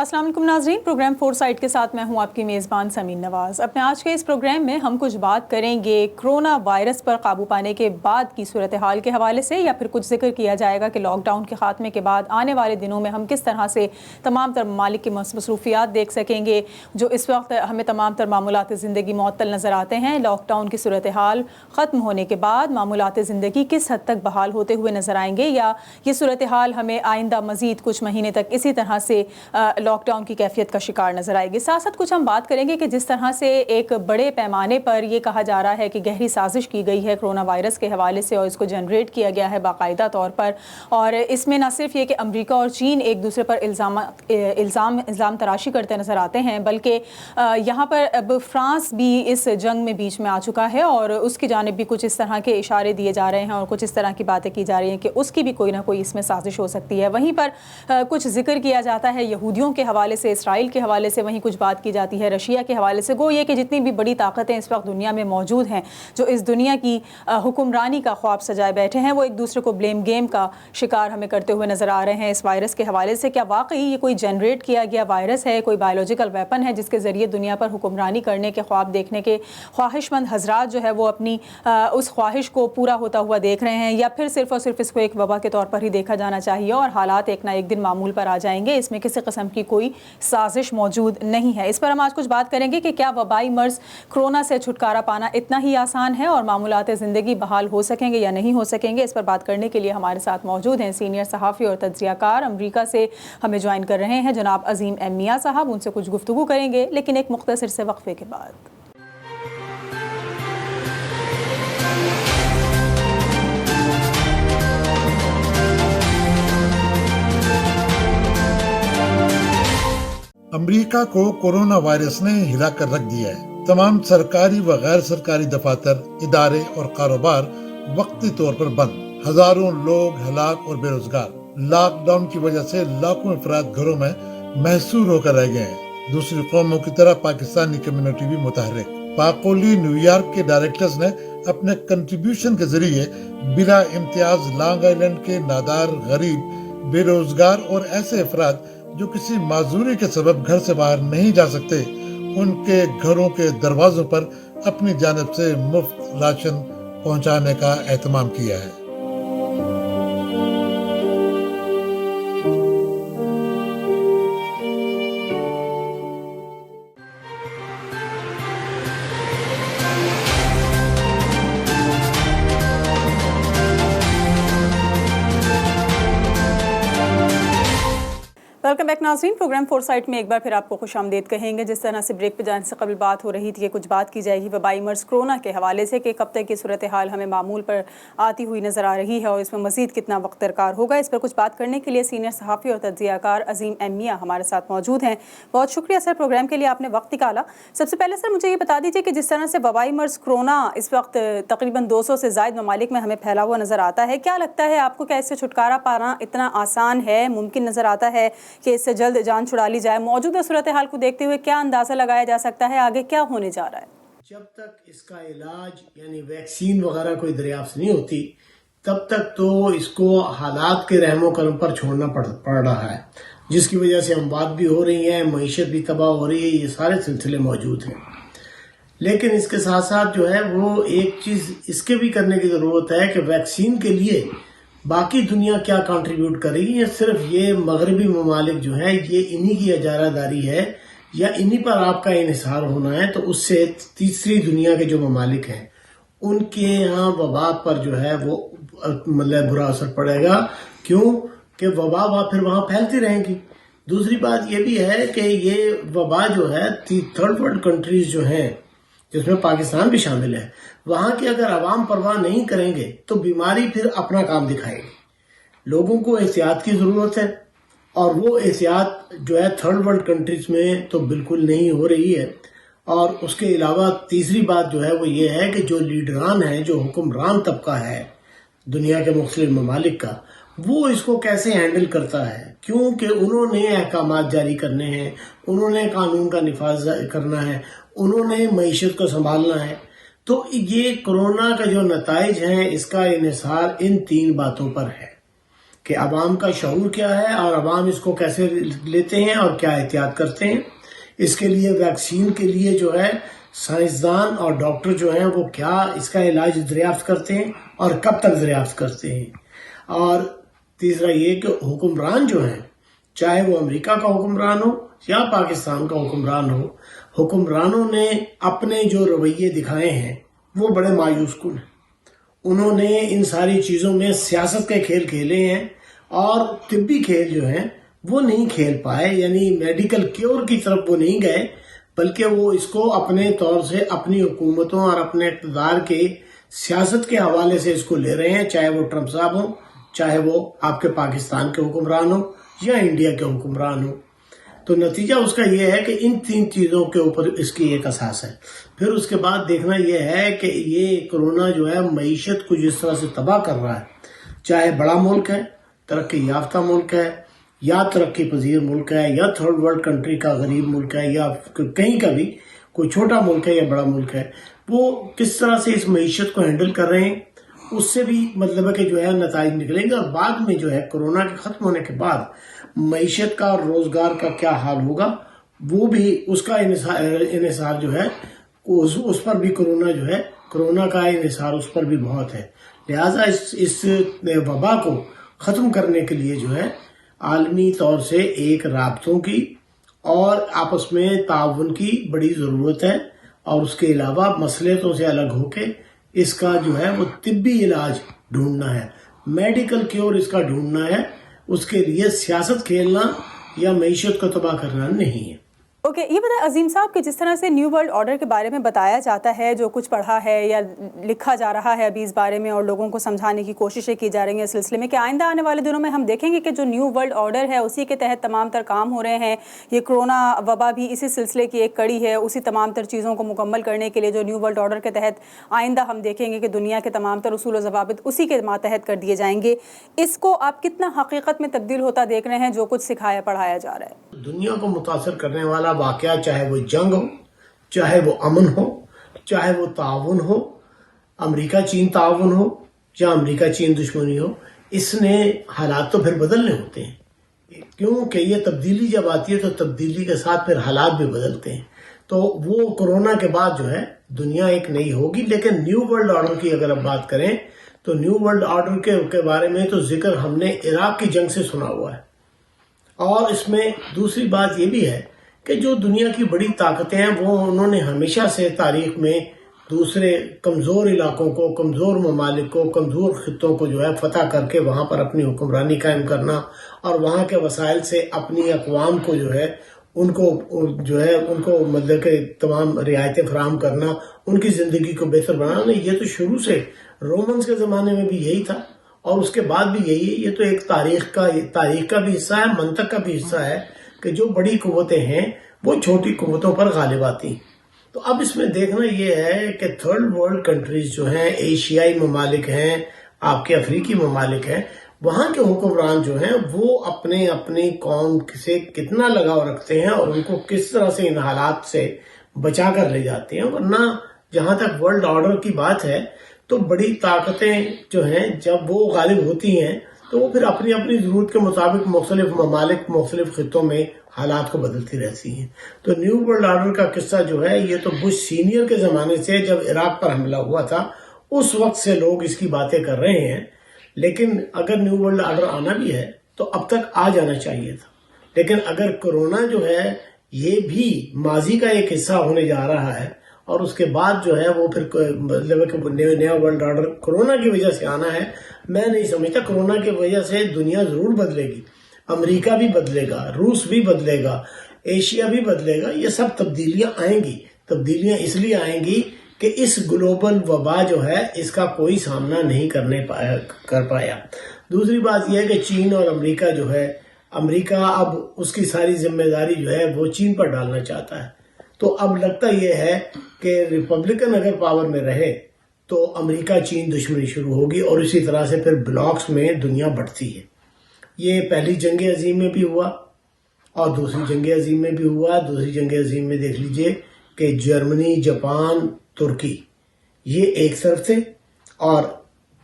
السلام علیکم ناظرین، پروگرام فور سائٹ کے ساتھ میں ہوں آپ کی میزبان سمین نواز۔ اپنے آج کے اس پروگرام میں ہم کچھ بات کریں گے کرونا وائرس پر قابو پانے کے بعد کی صورتحال کے حوالے سے، یا پھر کچھ ذکر کیا جائے گا کہ لاک ڈاؤن کے خاتمے کے بعد آنے والے دنوں میں ہم کس طرح سے تمام تر ممالک کی مصروفیات دیکھ سکیں گے جو اس وقت ہمیں تمام تر معمولات زندگی معطل نظر آتے ہیں۔ لاک ڈاؤن کی صورتحال ختم ہونے کے بعد معمولات زندگی کس حد تک بحال ہوتے ہوئے نظر آئیں گے، یا یہ صورتحال ہمیں آئندہ مزید کچھ مہینے تک اسی طرح سے لاک ڈاؤن کی کیفیت کا شکار نظر آئے گی۔ ساتھ ساتھ کچھ ہم بات کریں گے کہ جس طرح سے ایک بڑے پیمانے پر یہ کہا جا رہا ہے کہ گہری سازش کی گئی ہے کرونا وائرس کے حوالے سے اور اس کو جنریٹ کیا گیا ہے باقاعدہ طور پر، اور اس میں نہ صرف یہ کہ امریکہ اور چین ایک دوسرے پر الزام تراشی کرتے نظر آتے ہیں، بلکہ یہاں پر اب فرانس بھی اس جنگ میں بیچ میں آ چکا ہے اور اس کی جانب بھی کچھ اس طرح کے اشارے دیے جا رہے ہیں اور کچھ اس طرح کی باتیں کی جا رہی ہیں کہ اس کی بھی کوئی نہ کوئی اس میں سازش ہو سکتی ہے۔ وہیں پر کچھ ذکر کیا جاتا ہے یہودیوں کے حوالے سے، اسرائیل کے حوالے سے، وہیں کچھ بات کی جاتی ہے رشیا کے حوالے سے۔ گو یہ کہ جتنی بھی بڑی طاقتیں اس وقت دنیا میں موجود ہیں جو اس دنیا کی حکمرانی کا خواب سجائے بیٹھے ہیں، وہ ایک دوسرے کو بلیم گیم کا شکار ہمیں کرتے ہوئے نظر آ رہے ہیں اس وائرس کے حوالے سے۔ کیا واقعی یہ کوئی جنریٹ کیا گیا وائرس ہے، کوئی بایولوجیکل ویپن ہے جس کے ذریعے دنیا پر حکمرانی کرنے کے خواب دیکھنے کے خواہش مند حضرات جو ہے وہ اپنی اس خواہش کو پورا ہوتا ہوا دیکھ رہے ہیں، یا پھر صرف اور صرف اس کو ایک وبا کے طور پر ہی دیکھا جانا چاہیے اور حالات ایک نہ ایک دن معمول پر آ جائیں گے، اس میں کسی قسم کی کوئی سازش موجود نہیں ہے۔ اس پر ہم آج کچھ بات کریں گے کہ کیا وبائی مرض کرونا سے چھٹکارا پانا اتنا ہی آسان ہے اور معمولات زندگی بحال ہو سکیں گے یا نہیں ہو سکیں گے۔ اس پر بات کرنے کے لیے ہمارے ساتھ موجود ہیں سینئر صحافی اور تجزیہ کار، امریکہ سے ہمیں جوائن کر رہے ہیں جناب عظیم ایم میاں صاحب۔ ان سے کچھ گفتگو کریں گے لیکن ایک مختصر سے وقفے کے بعد۔ امریکہ کو کورونا وائرس نے ہلا کر رکھ دیا ہے۔ تمام سرکاری و غیر سرکاری دفاتر، ادارے اور کاروبار وقتی طور پر بند، ہزاروں لوگ ہلاک اور بے روزگار۔ لاک ڈاؤن کی وجہ سے لاکھوں افراد گھروں میں محصور ہو کر رہ گئے ہیں۔ دوسری قوموں کی طرح پاکستانی کمیونٹی بھی متحرک۔ پاکولی نیو یارک کے ڈائریکٹرز نے اپنے کنٹریبیوشن کے ذریعے بلا امتیاز لانگ آئیلینڈ کے نادار، غریب، بے روزگار اور ایسے افراد جو کسی معذوری کے سبب گھر سے باہر نہیں جا سکتے، ان کے گھروں کے دروازوں پر اپنی جانب سے مفت راشن پہنچانے کا اہتمام کیا ہے۔ ویلکم بیک ناظرین، پروگرام فور سائٹ میں ایک بار پھر آپ کو خوش آمدید کہیں گے۔ جس طرح سے بریک پہ جانے سے قبل بات ہو رہی تھی کہ کچھ بات کی جائے گی وبائی مرض کرونا کے حوالے سے کہ کب تک یہ صورتحال ہمیں معمول پر آتی ہوئی نظر آ رہی ہے اور اس میں مزید کتنا وقت درکار ہوگا۔ اس پر کچھ بات کرنے کے لیے سینئر صحافی اور تجزیہ کار عظیم ایم میاں ہمارے ساتھ موجود ہیں۔ بہت شکریہ سر، پروگرام کے لیے آپ نے وقت نکالا۔ سب سے پہلے سر مجھے یہ بتا دیجیے کہ جس طرح سے وبائی مرض کرونا اس وقت تقریباً 200 سے زائد ممالک میں ہمیں پھیلا ہوا نظر آتا ہے، کیا لگتا ہے آپ کو کہ اس سے چھٹکارا پانا اتنا آسان ہے، ممکن نظر آتا ہے کہ اس سے جلد جان چھڑا لی جائے؟ موجودہ صورتحال کو دیکھتے ہوئے کیا اندازہ لگایا جا سکتا ہے آگے کیا ہونے جا رہا ہے؟ جب تک اس کا علاج یعنی ویکسین وغیرہ کوئی دریافت نہیں ہوتی تب تک تو اس کو حالات کے رحم و کرم پر چھوڑنا پڑ رہا ہے، جس کی وجہ سے اموات بھی ہو رہی ہیں، معیشت بھی تباہ ہو رہی ہے، یہ سارے سلسلے موجود ہیں۔ لیکن اس کے ساتھ ساتھ جو ہے وہ ایک چیز اس کے بھی کرنے کی ضرورت ہے کہ ویکسین کے لیے باقی دنیا کیا کنٹریبیوٹ کر رہی ہے۔ صرف یہ مغربی ممالک جو ہیں یہ انہی کی اجارہ داری ہے یا انہی پر آپ کا انحصار ہونا ہے، تو اس سے تیسری دنیا کے جو ممالک ہیں ان کے یہاں وبا پر جو ہے وہ مطلب برا اثر پڑے گا، کیوں کہ وبا پھر وہاں پھیلتی رہیں گی۔ دوسری بات یہ بھی ہے کہ یہ وبا جو ہے تھرڈ ورلڈ کنٹریز جو ہیں جس میں پاکستان بھی شامل ہے، وہاں کے اگر عوام پرواہ نہیں کریں گے تو بیماری پھر اپنا کام دکھائے گی۔ لوگوں کو احتیاط کی ضرورت ہے اور وہ احتیاط جو ہے تھرڈ ورلڈ کنٹریز میں تو بالکل نہیں ہو رہی ہے۔ اور اس کے علاوہ تیسری بات جو ہے وہ یہ ہے کہ جو لیڈران ہیں، جو حکمران طبقہ ہے دنیا کے مختلف ممالک کا، وہ اس کو کیسے ہینڈل کرتا ہے، کیونکہ انہوں نے احکامات جاری کرنے ہیں، انہوں نے قانون کا نفاذ کرنا ہے، انہوں نے معیشت کو سنبھالنا ہے۔ تو یہ کرونا کا جو نتائج ہیں اس کا انحصار ان تین باتوں پر ہے۔ کہ عوام کا شعور کیا ہے اور عوام اس کو کیسے لیتے ہیں اور کیا احتیاط کرتے ہیں. اس کے لیے ویکسین کے لیے جو ہے سائنسدان اور ڈاکٹر جو ہیں وہ کیا اس کا علاج دریافت کرتے ہیں اور کب تک دریافت کرتے ہیں. اور تیسرا یہ کہ حکمران جو ہیں، چاہے وہ امریکہ کا حکمران ہو یا پاکستان کا حکمران ہو، حکمرانوں نے اپنے جو رویے دکھائے ہیں وہ بڑے مایوس کن ہیں. انہوں نے ان ساری چیزوں میں سیاست کے کھیل کھیلے ہیں اور طبی کھیل جو ہیں وہ نہیں کھیل پائے، یعنی میڈیکل کیور کی طرف وہ نہیں گئے، بلکہ وہ اس کو اپنے طور سے اپنی حکومتوں اور اپنے اقتدار کے سیاست کے حوالے سے اس کو لے رہے ہیں، چاہے وہ ٹرمپ صاحب ہوں، چاہے وہ آپ کے پاکستان کے حکمران ہوں یا انڈیا کے حکمران ہوں. تو نتیجہ اس کا یہ ہے کہ ان تین چیزوں کے اوپر اس کی ایک اساس ہے. پھر اس کے بعد دیکھنا یہ ہے کہ یہ کرونا جو ہے معیشت کو جس طرح سے تباہ کر رہا ہے، چاہے بڑا ملک ہے، ترقی یافتہ ملک ہے یا ترقی پذیر ملک ہے یا تھرڈ ورلڈ کنٹری کا غریب ملک ہے یا کہیں کا بھی کوئی چھوٹا ملک ہے یا بڑا ملک ہے، وہ کس طرح سے اس معیشت کو ہینڈل کر رہے ہیں، اس سے بھی مطلب ہے کہ جو ہے نتائج نکلیں گے. اور بعد میں جو ہے کرونا کے ختم ہونے کے بعد معیشت کا اور روزگار کا کیا حال ہوگا، وہ بھی اس کا انحصار جو ہے اس پر بھی کرونا کا انحصار اس پر بھی بہت ہے. لہٰذا اس وبا کو ختم کرنے کے لیے جو ہے عالمی طور سے ایک رابطوں کی اور آپس میں تعاون کی بڑی ضرورت ہے، اور اس کے علاوہ مصلحتوں سے الگ ہو کے اس کا جو ہے وہ طبی علاج ڈھونڈنا ہے، میڈیکل کیور اس کا ڈھونڈنا ہے. اس کے لیے سیاست کھیلنا یا معیشت کو تباہ کرنا نہیں ہے. اوکے، یہ بتائیں عظیم صاحب کہ جس طرح سے نیو ورلڈ آرڈر کے بارے میں بتایا جاتا ہے، جو کچھ پڑھا ہے یا لکھا جا رہا ہے ابھی اس بارے میں اور لوگوں کو سمجھانے کی کوششیں کی جا رہی ہیں اس سلسلے میں، کہ آئندہ آنے والے دنوں میں ہم دیکھیں گے کہ جو نیو ورلڈ آرڈر ہے اسی کے تحت تمام تر کام ہو رہے ہیں. یہ کرونا وبا بھی اسی سلسلے کی ایک کڑی ہے، اسی تمام تر چیزوں کو مکمل کرنے کے لیے جو نیو ورلڈ آرڈر کے تحت آئندہ ہم دیکھیں گے کہ دنیا کے تمام تر اصول و ضوابط اسی کے ماتحت کر دیے جائیں گے. اس کو آپ کتنا حقیقت میں تبدیل ہوتا دیکھ رہے ہیں جو کچھ سکھایا پڑھایا جا رہا ہے؟ دنیا کو متاثر کرنے والا واقعہ، چاہے وہ جنگ ہو، چاہے وہ امن ہو، چاہے وہ تعاون ہو، امریکہ چین تعاون ہو یا امریکہ چین دشمنی ہو، اس نے حالات تو پھر بدلنے ہوتے ہیں، کیونکہ یہ تبدیلی جب آتی ہے تو تبدیلی کے ساتھ پھر حالات بھی بدلتے ہیں. تو وہ کرونا کے بعد جو ہے دنیا ایک نئی ہوگی. لیکن نیو ورلڈ آرڈر کی اگر اب بات کریں تو نیو ورلڈ آرڈر کے بارے میں تو ذکر ہم نے عراق کی جنگ سے سنا ہوا ہے. اور اس میں دوسری بات یہ بھی ہے کہ جو دنیا کی بڑی طاقتیں ہیں وہ انہوں نے ہمیشہ سے تاریخ میں دوسرے کمزور علاقوں کو، کمزور ممالک کو، کمزور خطوں کو جو ہے فتح کر کے وہاں پر اپنی حکمرانی قائم کرنا اور وہاں کے وسائل سے اپنی اقوام کو جو ہے ان کو مطلب کہ تمام رعایتیں فراہم کرنا، ان کی زندگی کو بہتر بنانا. یہ تو شروع سے رومنز کے زمانے میں بھی یہی تھا اور اس کے بعد بھی یہی ہے. یہ تو ایک تاریخ کا بھی حصہ ہے، منطق کا بھی حصہ ہے کہ جو بڑی قوتیں ہیں وہ چھوٹی قوتوں پر غالب آتی ہیں. تو اب اس میں دیکھنا یہ ہے کہ تھرڈ ورلڈ کنٹریز جو ہیں، ایشیائی ممالک ہیں، آپ کے افریقی ممالک ہیں، وہاں کے حکمران جو ہیں وہ اپنی قوم سے کتنا لگاؤ رکھتے ہیں اور ان کو کس طرح سے ان حالات سے بچا کر لے جاتے ہیں. ورنہ جہاں تک ورلڈ آرڈر کی بات ہے تو بڑی طاقتیں جو ہیں جب وہ غالب ہوتی ہیں تو وہ پھر اپنی ضرورت کے مطابق مختلف ممالک، مختلف خطوں میں حالات کو بدلتی رہتی ہیں. تو نیو ورلڈ آرڈر کا قصہ جو ہے یہ تو بش سینئر کے زمانے سے، جب عراق پر حملہ ہوا تھا اس وقت سے لوگ اس کی باتیں کر رہے ہیں. لیکن اگر نیو ورلڈ آرڈر آنا بھی ہے تو اب تک آ جانا چاہیے تھا. لیکن اگر کورونا جو ہے یہ بھی ماضی کا ایک حصہ ہونے جا رہا ہے اور اس کے بعد جو ہے وہ پھر مطلب نیا ورلڈ آرڈر کورونا کی وجہ سے آنا ہے، میں نہیں سمجھتا. کورونا کی وجہ سے دنیا ضرور بدلے گی، امریکہ بھی بدلے گا، روس بھی بدلے گا، ایشیا بھی بدلے گا. یہ سب تبدیلیاں آئیں گی. تبدیلیاں اس لیے آئیں گی کہ اس گلوبل وبا جو ہے اس کا کوئی سامنا نہیں کر پایا. دوسری بات یہ ہے کہ چین اور امریکہ جو ہے، امریکہ اب اس کی ساری ذمہ داری جو ہے وہ چین پر ڈالنا چاہتا ہے. تو اب لگتا یہ ہے کہ ریپبلکن اگر پاور میں رہے تو امریکہ چین دشمنی شروع ہوگی اور اسی طرح سے پھر بلاکس میں دنیا بڑھتی ہے. یہ پہلی جنگ عظیم میں بھی ہوا اور دوسری جنگ عظیم میں بھی ہوا. دوسری جنگ عظیم میں دیکھ لیجئے کہ جرمنی، جاپان، ترکی یہ ایک طرف تھے اور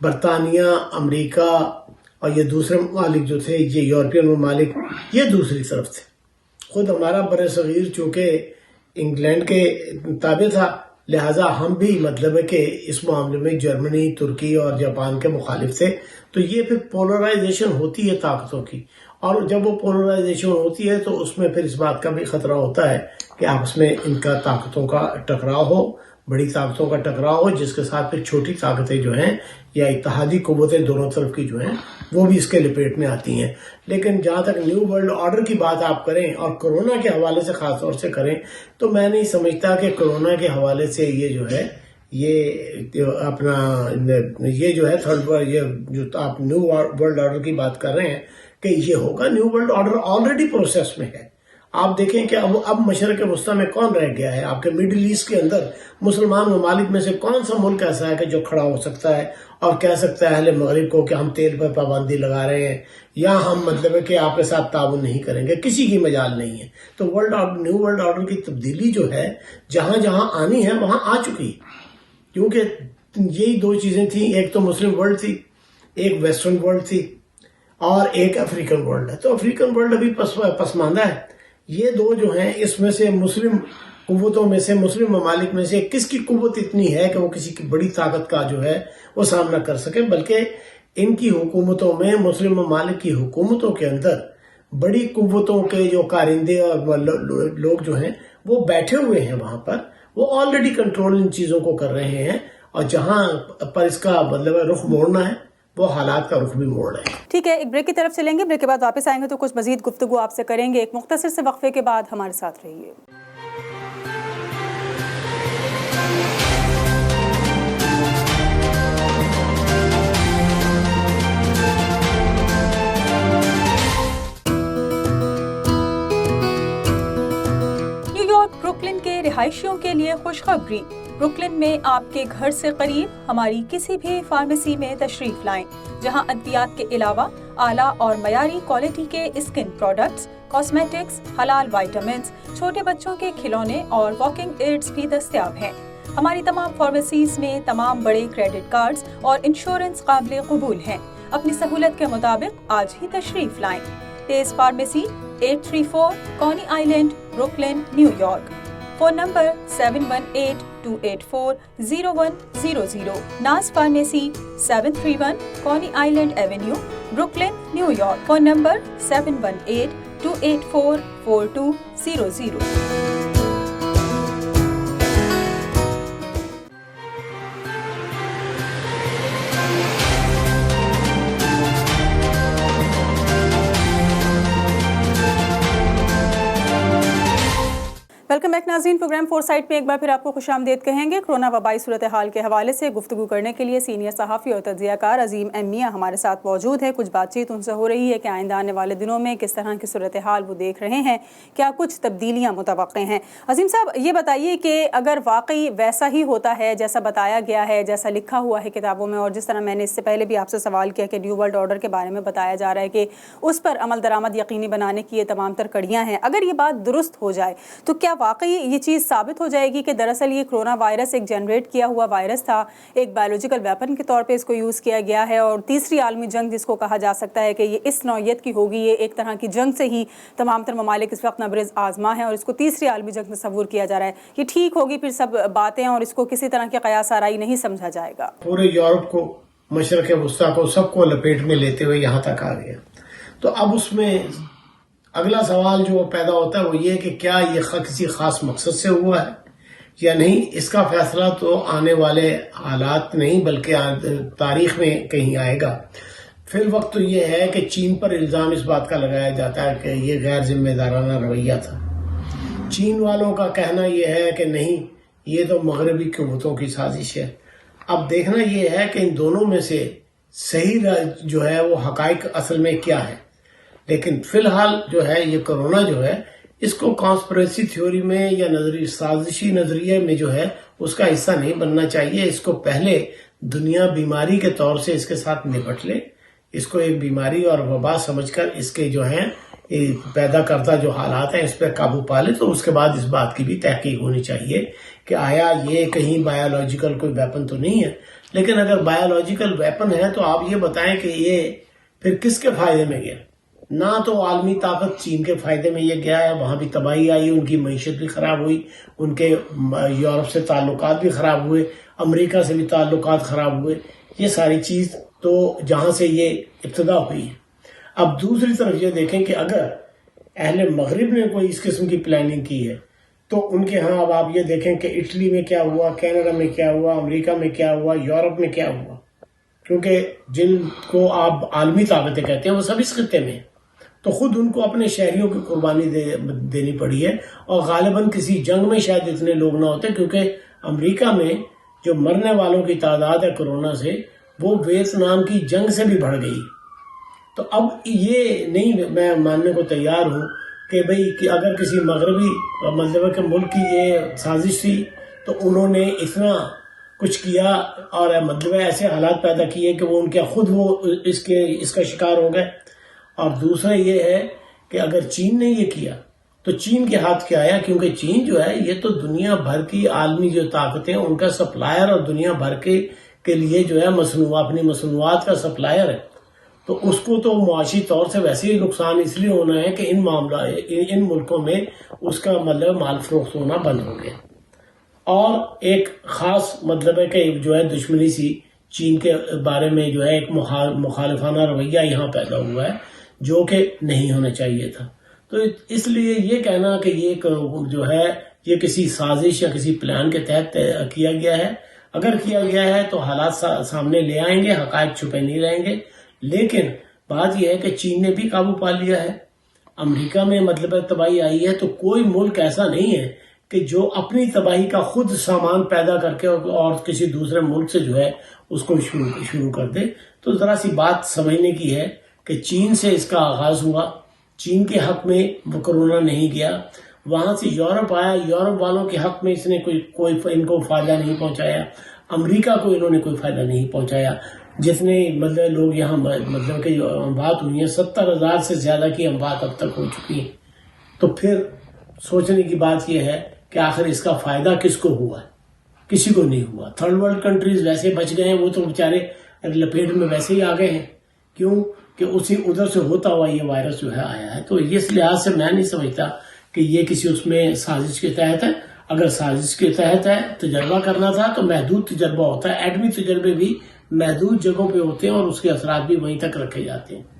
برطانیہ، امریکہ اور یہ دوسرے ممالک جو تھے یہ یورپین ممالک یہ دوسری طرف تھے. خود ہمارا بر صغیر چونکہ انگلینڈ کے تابع تھا لہٰذا ہم بھی مطلب ہے کہ اس معاملے میں جرمنی، ترکی اور جاپان کے مخالف تھے. تو یہ پھر پولرائزیشن ہوتی ہے طاقتوں کی، اور جب وہ پولرائزیشن ہوتی ہے تو اس میں پھر اس بات کا بھی خطرہ ہوتا ہے کہ آپس میں ان کا طاقتوں کا ٹکراؤ ہو، بڑی طاقتوں کا ٹکراؤ ہو، جس کے ساتھ پھر چھوٹی طاقتیں جو ہیں یا اتحادی قوتیں دونوں طرف کی جو ہیں وہ بھی اس کے لپیٹ میں آتی ہیں. لیکن جہاں تک نیو ورلڈ آرڈر کی بات آپ کریں اور کرونا کے حوالے سے خاص طور سے کریں تو میں نہیں سمجھتا کہ کرونا کے حوالے سے یہ جو ہے یہ اپنا یہ جو ہے یہ جو آپ نیو ورلڈ آرڈر کی بات کر رہے ہیں کہ یہ ہوگا. New world order already process میں ہے. آپ دیکھیں کہ اب مشرق وسطیٰ میں کون رہ گیا ہے؟ آپ کے مڈل ایسٹ کے اندر مسلمان ممالک میں سے کون سا ملک ایسا ہے کہ جو کھڑا ہو سکتا ہے اور کہہ سکتا ہے اہل مغرب کو کہ ہم تیل پر پابندی لگا رہے ہیں یا ہم مطلب ہے کہ آپ کے ساتھ تعاون نہیں کریں گے؟ کسی کی مجال نہیں ہے. تو نیو ورلڈ آرڈر کی تبدیلی جو ہے جہاں جہاں آنی ہے وہاں آ چکی، کیونکہ یہی دو چیزیں تھیں، ایک تو مسلم ورلڈ تھی، ایک ویسٹرن ورلڈ تھی، اور ایک افریقن ورلڈ ہے. تو افریقن ورلڈ ابھی پسماندہ ہے. یہ دو جو ہیں اس میں سے مسلم قوتوں میں سے، مسلم ممالک میں سے کس کی قوت اتنی ہے کہ وہ کسی کی بڑی طاقت کا جو ہے وہ سامنا کر سکے؟ بلکہ ان کی حکومتوں میں، مسلم ممالک کی حکومتوں کے اندر بڑی قوتوں کے جو کارندے اور لوگ جو ہیں وہ بیٹھے ہوئے ہیں وہاں پر، وہ آلریڈی کنٹرول ان چیزوں کو کر رہے ہیں، اور جہاں پر اس کا مطلب رخ موڑنا ہے وہ حالات کا رخ بھی موڑ رہے ہیں. ٹھیک ہے، ایک بریک کی طرف چلیں گے، بریک کے بعد واپس آئیں گے تو کچھ مزید گفتگو آپ سے کریں گے. ایک مختصر سے وقفے کے بعد ہمارے ساتھ رہیے. نیو یارک بروکلن کے رہائشیوں کے لیے خوشخبری. بروکلن میں آپ کے گھر سے قریب ہماری کسی بھی فارمیسی میں تشریف لائیں، جہاں ادویات کے علاوہ اعلیٰ اور معیاری کوالٹی کے اسکن پروڈکٹس، کاسمیٹکس، حلال وائٹامنز، چھوٹے بچوں کے کھلونے اور واکنگ ایڈز بھی دستیاب ہیں. ہماری تمام فارمیسیز میں تمام بڑے کریڈٹ کارڈز اور انشورنس قابل قبول ہیں. اپنی سہولت کے مطابق آج ہی تشریف لائیں. تیز pharmacy 834 Coney Island, Brooklyn, New York. Phone number 7182840100. Naz pharmacy 731 Coney Island avenue, Brooklyn, New York. Phone number 7182844200. Welcome back ناظرین، پروگرام فور سائٹ میں ایک بار پھر آپ کو خوش آمدید کہیں گے. کورونا وبائی صورتحال کے حوالے سے گفتگو کرنے کے لیے سینئر صحافی اور تجزیہ کار عظیم ایم میاں ہمارے ساتھ موجود ہے. کچھ بات چیت ان سے ہو رہی ہے کہ آئندہ آنے والے دنوں میں کس طرح کی صورتحال وہ دیکھ رہے ہیں، کیا کچھ تبدیلیاں متوقع ہیں. عظیم صاحب، یہ بتائیے کہ اگر واقعی ویسا ہی ہوتا ہے جیسا بتایا گیا ہے، جیسا لکھا ہوا ہے کتابوں میں، اور جس طرح میں نے اس سے پہلے بھی آپ سے سوال کیا کہ نیو ورلڈ آرڈر کے بارے میں بتایا جا رہا ہے کہ اس پر عمل درآمد یقینی بنانے کی یہ تمام تر کڑیاں ہیں، اگر یہ بات درست ہو جائے تو کیا واقعی یہ چیز ثابت ہو جائے گی کہ دراصل یہ کرونا وائرس ایک جنریٹ کیا ہوا وائرس تھا، ایک بایولوجیکل ویپن کے طور پہ اس کو یوز کیا گیا ہے، اور تیسری عالمی جنگ جس کو کہا جا سکتا ہے کہ یہ اس نوعیت کی ہوگی، یہ ایک طرح کی جنگ سے ہی تمام تر ممالک اس وقت نبرد آزما ہیں اور اس کو تیسری عالمی جنگ تصور کیا جا رہا ہے، یہ ٹھیک ہوگی پھر سب باتیں اور اس کو کسی طرح کے قیاس آرائی نہیں سمجھا جائے گا؟ پورے یورپ کو، مشرق وسطیٰ کو، سب کو لپیٹ میں لیتے ہوئے یہاں تک آ گیا. تو اب اس میں اگلا سوال جو پیدا ہوتا ہے وہ یہ کہ کیا یہ کسی خاص مقصد سے ہوا ہے یا نہیں. اس کا فیصلہ تو آنے والے حالات نہیں بلکہ تاریخ میں کہیں آئے گا. فی الوقت تو یہ ہے کہ چین پر الزام اس بات کا لگایا جاتا ہے کہ یہ غیر ذمہ دارانہ رویہ تھا. چین والوں کا کہنا یہ ہے کہ نہیں، یہ تو مغربی قوتوں کی سازش ہے. اب دیکھنا یہ ہے کہ ان دونوں میں سے صحیح جو ہے وہ حقائق اصل میں کیا ہے. لیکن فی الحال جو ہے یہ کرونا جو ہے اس کو کانسپریسی تھیوری میں یا سازشی نظریے میں جو ہے اس کا حصہ نہیں بننا چاہیے. اس کو پہلے دنیا بیماری کے طور سے اس کے ساتھ نپٹ لے، اس کو ایک بیماری اور وبا سمجھ کر اس کے جو ہیں پیدا کرتا جو حالات ہیں اس پہ قابو پا لے. تو اس کے بعد اس بات کی بھی تحقیق ہونی چاہیے کہ آیا یہ کہیں بایولوجیکل کوئی ویپن تو نہیں ہے. لیکن اگر بایولوجیکل ویپن ہے تو آپ یہ بتائیں کہ یہ پھر کس کے فائدے میں گیا؟ نہ تو عالمی طاقت چین کے فائدے میں یہ گیا ہے، وہاں بھی تباہی آئی، ان کی معیشت بھی خراب ہوئی، ان کے یورپ سے تعلقات بھی خراب ہوئے، امریکہ سے بھی تعلقات خراب ہوئے، یہ ساری چیز تو جہاں سے یہ ابتدا ہوئی ہے۔ اب دوسری طرف یہ دیکھیں کہ اگر اہل مغرب نے کوئی اس قسم کی پلاننگ کی ہے تو ان کے ہاں اب آپ یہ دیکھیں کہ اٹلی میں کیا ہوا، کینیڈا میں کیا ہوا، امریکہ میں کیا ہوا، یورپ میں کیا ہوا، کیونکہ جن کو آپ عالمی طاقتیں کہتے ہیں وہ سب اس خطے میں ہیں، تو خود ان کو اپنے شہریوں کی قربانی دینی پڑی ہے، اور غالباً کسی جنگ میں شاید اتنے لوگ نہ ہوتے، کیونکہ امریکہ میں جو مرنے والوں کی تعداد ہے کورونا سے وہ ویتنام کی جنگ سے بھی بڑھ گئی۔ تو اب یہ نہیں میں ماننے کو تیار ہوں کہ بھئی کہ اگر کسی مغربی مطلب کہ ملک کی یہ سازش تھی تو انہوں نے اتنا کچھ کیا اور مطلب ایسے حالات پیدا کیے کہ وہ ان کے خود وہ اس کا شکار ہو گئے۔ اور دوسرا یہ ہے کہ اگر چین نے یہ کیا تو چین کے ہاتھ کیا آیا، کیونکہ چین جو ہے یہ تو دنیا بھر کی عالمی جو طاقتیں ان کا سپلائر اور دنیا بھر کے لیے جو ہے اپنی مصنوعات کا سپلائر ہے، تو اس کو تو معاشی طور سے ویسے ہی نقصان اس لیے ہونا ہے کہ ان ملکوں میں اس کا مطلب مال فروخت ہونا بند ہو گیا، اور ایک خاص مطلب ہے کہ جو ہے دشمنی سی چین کے بارے میں جو ہے ایک مخالفانہ رویہ یہاں پیدا ہوا ہے جو کہ نہیں ہونا چاہیے تھا۔ تو اس لیے یہ کہنا کہ یہ جو ہے یہ کسی سازش یا کسی پلان کے تحت کیا گیا ہے، اگر کیا گیا ہے تو حالات سامنے لے آئیں گے، حقائق چھپے نہیں رہیں گے، لیکن بات یہ ہے کہ چین نے بھی قابو پا لیا ہے، امریکہ میں مطلب تباہی آئی ہے، تو کوئی ملک ایسا نہیں ہے کہ جو اپنی تباہی کا خود سامان پیدا کر کے اور کسی دوسرے ملک سے جو ہے اس کو شروع کر دے۔ تو ذرا سی بات سمجھنے کی ہے کہ چین سے اس کا آغاز ہوا، چین کے حق میں وہ کرونا نہیں گیا، وہاں سے یورپ آیا، یورپ والوں کے حق میں اس نے کوئی ان کو فائدہ نہیں پہنچایا، امریکہ کو انہوں نے کوئی فائدہ نہیں پہنچایا۔ جتنے مطلب لوگ یہاں مطلب کہ اموات ہوئی ہیں 70,000 سے زیادہ کی اموات اب تک ہو چکی ہیں، تو پھر سوچنے کی بات یہ ہے کہ آخر اس کا فائدہ کس کو ہوا ہے؟ کسی کو نہیں ہوا۔ تھرڈ ورلڈ کنٹریز ویسے بچ گئے ہیں، وہ تو بیچارے لپیٹ میں ویسے ہی آ گئے ہیں، کیوں کہ اسی ادھر سے ہوتا ہوا یہ وائرس جو ہے آیا ہے۔ تو اس لحاظ سے میں نہیں سمجھتا کہ یہ کسی اس میں سازش کے تحت ہے۔ اگر سازش کے تحت ہے تجربہ کرنا تھا تو محدود تجربہ ہوتا ہے، ایٹمی تجربے بھی محدود جگہوں پہ ہوتے ہیں اور اس کے اثرات بھی وہیں تک رکھے جاتے ہیں۔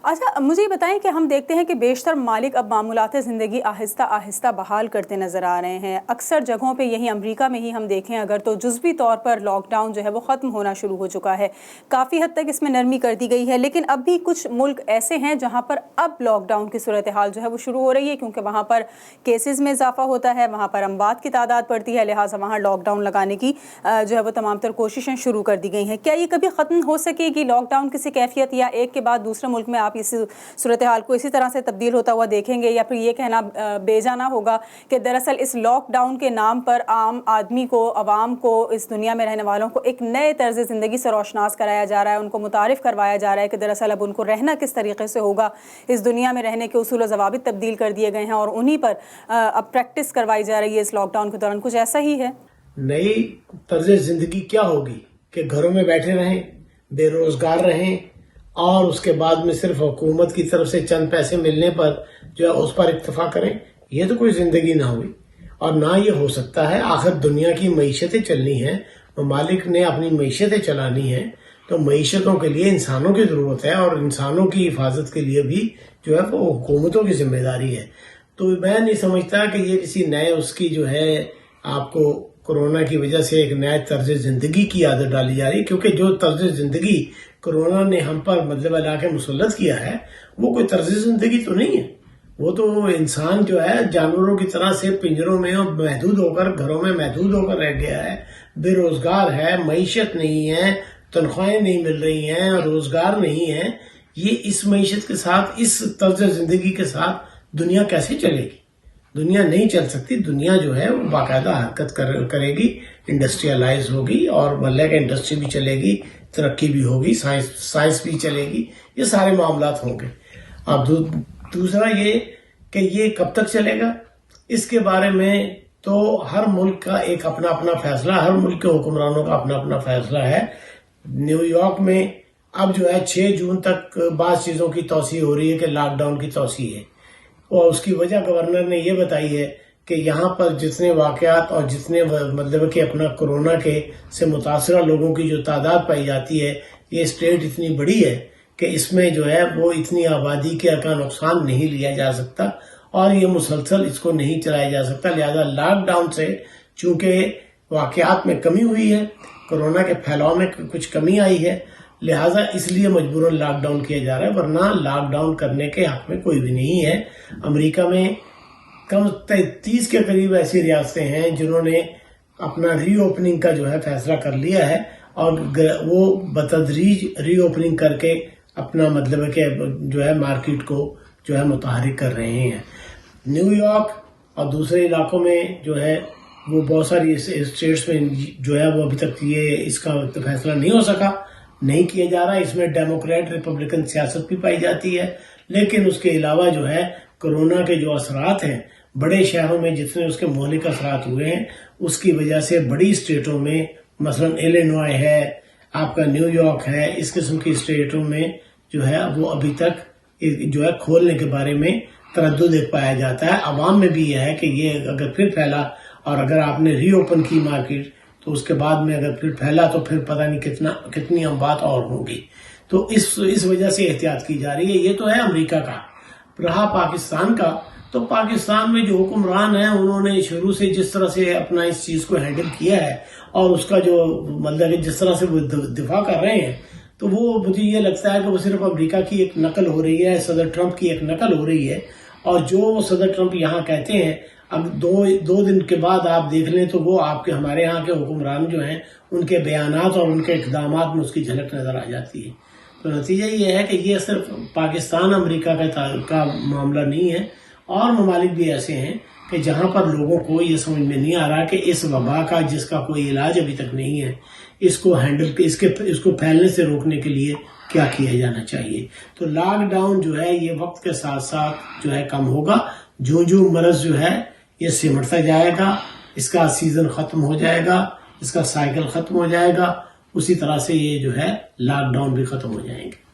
اچھا مجھے یہ بتائیں کہ ہم دیکھتے ہیں کہ بیشتر ممالک اب معمولات زندگی آہستہ آہستہ بحال کرتے نظر آ رہے ہیں، اکثر جگہوں پہ یہی امریکہ میں ہی ہم دیکھیں اگر تو جزوی طور پر لاک ڈاؤن جو ہے وہ ختم ہونا شروع ہو چکا ہے، کافی حد تک اس میں نرمی کر دی گئی ہے، لیکن اب بھی کچھ ملک ایسے ہیں جہاں پر اب لاک ڈاؤن کی صورتحال جو ہے وہ شروع ہو رہی ہے، کیونکہ وہاں پر کیسز میں اضافہ ہوتا ہے، وہاں پر اموات کی تعداد بڑھتی ہے، لہٰذا وہاں لاک ڈاؤن لگانے کی جو ہے وہ تمام تر کوششیں شروع کر دی گئی ہیں۔ کیا یہ کبھی ختم ہو سکے گی لاک ڈاؤن کسی کیفیت، یا ایک کے بعد دوسرے ملک میں آپ اس صورتحال کو اسی طرح سے تبدیل ہوتا ہوا دیکھیں گے، یا پھر یہ کہنا بے جانا ہوگا کہ دراصل اس لاک ڈاؤن کے نام پر عام آدمی کو، عوام کو، اس دنیا میں رہنے والوں کو ایک نئے طرز زندگی سے روشناس کرایا جا رہا ہے، ان کو متعارف کروایا جا رہا ہے کہ دراصل اب ان کو رہنا کس طریقے سے ہوگا، اس دنیا میں رہنے کے اصول و ضوابط تبدیل کر دیے گئے ہیں اور انہی پر اب پریکٹس کروائی جا رہی ہے اس لاک ڈاؤن کے دوران؟ کچھ ایسا ہی ہے؟ نئی طرز زندگی کیا ہوگی کہ گھروں میں بیٹھے رہیں، بے روزگار رہیں، اور اس کے بعد میں صرف حکومت کی طرف سے چند پیسے ملنے پر جو ہے اس پر اکتفا کریں؟ یہ تو کوئی زندگی نہ ہوئی، اور نہ یہ ہو سکتا ہے۔ آخر دنیا کی معیشتیں چلنی ہیں، ممالک نے اپنی معیشتیں چلانی ہیں، تو معیشتوں کے لیے انسانوں کی ضرورت ہے، اور انسانوں کی حفاظت کے لیے بھی جو ہے وہ حکومتوں کی ذمہ داری ہے۔ تو میں نہیں سمجھتا کہ یہ کسی نئے اس کی جو ہے آپ کو کورونا کی وجہ سے ایک نئے طرز زندگی کی عادت ڈالی جا رہی، کیونکہ جو طرز زندگی کورونا نے ہم پر مطلب لا کے مسلط کیا ہے وہ کوئی طرز زندگی تو نہیں ہے، وہ تو انسان جو ہے جانوروں کی طرح سے پنجروں میں محدود ہو کر، گھروں میں محدود ہو کر رہ گیا ہے، بے روزگار ہے، معیشت نہیں ہے، تنخواہیں نہیں مل رہی ہیں، روزگار نہیں ہے۔ یہ اس معیشت کے ساتھ، اس طرز زندگی کے ساتھ دنیا کیسے چلے گی؟ دنیا نہیں چل سکتی۔ دنیا جو ہے وہ باقاعدہ حرکت کرے گی، انڈسٹریلائز ہوگی، اور مطلب کہ انڈسٹری بھی چلے گی، ترقی بھی ہوگی، سائنس بھی چلے گی، یہ سارے معاملات ہوں گے۔ اب دوسرا یہ کہ یہ کب تک چلے گا، اس کے بارے میں تو ہر ملک کا ایک اپنا اپنا فیصلہ، ہر ملک کے حکمرانوں کا اپنا اپنا فیصلہ ہے۔ نیو یارک میں اب جو ہے 6 جون تک بعض چیزوں کی توسیع ہو رہی ہے کہ لاک ڈاؤن کی توسیع ہے، اور اس کی وجہ گورنر نے یہ بتائی ہے کہ یہاں پر جتنے واقعات اور جتنے مطلب کہ اپنا کورونا کے سے متاثرہ لوگوں کی جو تعداد پائی جاتی ہے، یہ اسٹیٹ اتنی بڑی ہے کہ اس میں جو ہے وہ اتنی آبادی کا نقصان نہیں لیا جا سکتا اور یہ مسلسل اس کو نہیں چلایا جا سکتا. لہذا لاک ڈاؤن سے چونکہ واقعات میں کمی ہوئی ہے، کورونا کے پھیلاؤ میں کچھ کمی آئی ہے، لہٰذا اس لیے مجبوراً لاک ڈاؤن کیا جا رہا ہے، ورنہ لاک ڈاؤن کرنے کے حق میں کوئی بھی نہیں ہے. امریکہ میں کم 30 کے قریب ایسی ریاستیں ہیں جنہوں نے اپنا ری اوپننگ کا جو ہے فیصلہ کر لیا ہے اور وہ بتدریج ری اوپننگ کر کے اپنا مطلب ہے کہ جو ہے مارکیٹ کو جو ہے متحرک کر رہے ہیں. نیو یارک اور دوسرے علاقوں میں جو ہے وہ بہت ساری اسٹیٹس میں جو ہے وہ ابھی تک یہ اس کا فیصلہ نہیں ہو سکا، نہیں کیا جا رہا. اس میں ڈیموکریٹ ریپبلکن سیاست بھی پائی جاتی ہے، لیکن اس کے علاوہ جو ہے کورونا کے جو اثرات ہیں بڑے شہروں میں جتنے اس کے مہلک اثرات ہوئے ہیں اس کی وجہ سے بڑی اسٹیٹوں میں مثلا ایلینوائے ہے، آپ کا نیو یارک ہے، اس قسم کی اسٹیٹوں میں جو ہے وہ ابھی تک جو ہے کھولنے کے بارے میں تردد ایک پایا جاتا ہے. عوام میں بھی یہ ہے کہ یہ اگر پھر پھیلا اور اگر آپ نے ری اوپن کی مارکیٹ تو اس کے بعد میں اگر پھر پھیلا تو پھر پتہ نہیں کتنی اموات اور ہوں گی. تو اس وجہ سے احتیاط کی جا رہی ہے. یہ تو ہے امریکہ کا. رہا پاکستان کا، تو پاکستان میں جو حکمران ہیں انہوں نے شروع سے جس طرح سے اپنا اس چیز کو ہینڈل کیا ہے اور اس کا جو مطلب جس طرح سے وہ دفاع کر رہے ہیں، تو وہ مجھے یہ لگتا ہے کہ وہ صرف امریکہ کی ایک نقل ہو رہی ہے، صدر ٹرمپ کی ایک نقل ہو رہی ہے. اور جو وہ صدر ٹرمپ یہاں کہتے ہیں اب دو دن کے بعد آپ دیکھ لیں تو وہ آپ کے ہمارے ہاں کے حکمران جو ہیں ان کے بیانات اور ان کے اقدامات میں اس کی جھلک نظر آ جاتی ہے. تو نتیجہ یہ ہے کہ یہ صرف پاکستان امریکہ کا معاملہ نہیں ہے، اور ممالک بھی ایسے ہیں کہ جہاں پر لوگوں کو یہ سمجھ میں نہیں آ رہا کہ اس وبا کا جس کا کوئی علاج ابھی تک نہیں ہے اس کو ہینڈل اس کو پھیلنے سے روکنے کے لیے کیا کیا جانا چاہیے. تو لاک ڈاؤن جو ہے یہ وقت کے ساتھ ساتھ جو ہے کم ہوگا. جو مرض جو ہے یہ سمٹتا جائے گا، اس کا سیزن ختم ہو جائے گا، اس کا سائیکل ختم ہو جائے گا، اسی طرح سے یہ جو ہے لاک ڈاؤن بھی ختم ہو جائیں گے.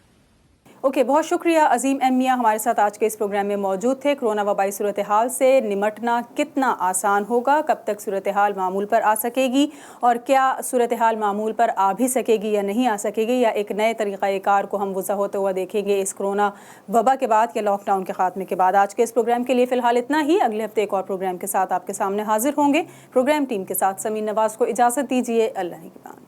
اوکے، بہت شکریہ عظیم ایم میاں ہمارے ساتھ آج کے اس پروگرام میں موجود تھے. کرونا وبائی صورتحال سے نمٹنا کتنا آسان ہوگا، کب تک صورتحال معمول پر آ سکے گی، اور کیا صورتحال معمول پر آ بھی سکے گی یا نہیں آ سکے گی، یا ایک نئے طریقہ کار کو ہم وضع ہوتے ہوا دیکھیں گے اس کرونا وبا کے بعد یا لاک ڈاؤن کے خاتمے کے بعد. آج کے اس پروگرام کے لیے فی الحال اتنا ہی. اگلے ہفتے ایک اور پروگرام کے ساتھ آپ کے سامنے حاضر ہوں گے. پروگرام ٹیم کے ساتھ سمین نواز کو اجازت دیجیے. اللہ نگہبان.